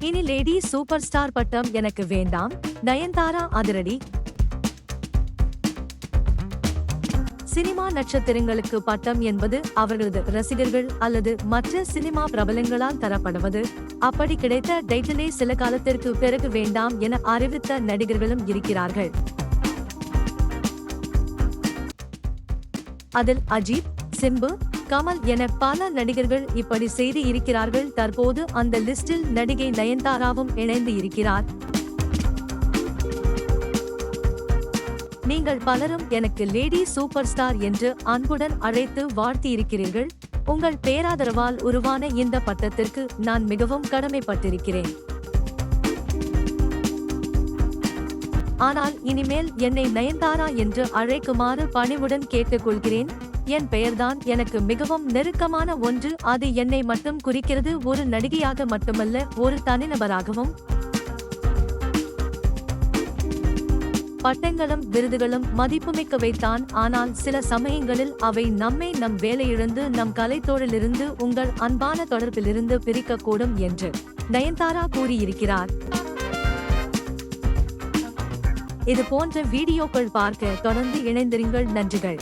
இனி lady super star பட்டம் எனக்கு வேண்டாம், நயன்தாரா அதிரடி. சினிமா நட்சத்திரங்களுக்கு பட்டம் என்பது அவர்களது ரசிகர்கள் அல்லது மற்ற சினிமா பிரபலங்களால் தரப்படுவது. அப்படி கிடைத்த டைட்டிலை சில காலத்திற்கு பிறகு வேண்டாம் என அறிவித்த நடிகர்களும் இருக்கிறார்கள். அதில் அஜித், சிம்பு, கமல் என பல நடிகர்கள் இப்படி செய்து இருக்கிறார்கள். தற்போது அந்த லிஸ்டில் நடிகை நயன்தாராவும் இணைந்து இருக்கிறார். நீங்கள் பலரும் எனக்கு லேடி சூப்பர் ஸ்டார் என்று அன்புடன் அழைத்து வாழ்த்தியிருக்கிறீர்கள். உங்கள் பேராதரவால் உருவான இந்த பட்டத்திற்கு நான் மிகவும் கடமைப்பட்டிருக்கிறேன். ஆனால் இனிமேல் என்னை நயன்தாரா என்று அழைக்குமாறு பணிவுடன் கேட்டுக்கொள்கிறேன். என் பெயர்தான் எனக்கு மிகவும் நெருக்கமான ஒன்று. அது என்னை மட்டும் குறிக்கிறது, ஒரு நடிகையாக மட்டுமல்ல, ஒரு தனிநபராகவும். பட்டங்களும் விருதுகளும் மதிப்புமிக்கவைத்தான். ஆனால் சில சமயங்களில் அவை நம்மை நம் வேலையிழந்து நம் கலைத்தோழிலிருந்து உங்கள் அன்பான தொடர்பிலிருந்து பிரிக்கக்கூடும் என்று நயன்தாரா கூறியிருக்கிறார். இது போன்ற வீடியோக்கள் பார்க்க தொடர்ந்து இணைந்திருங்கள். நன்றிகள்.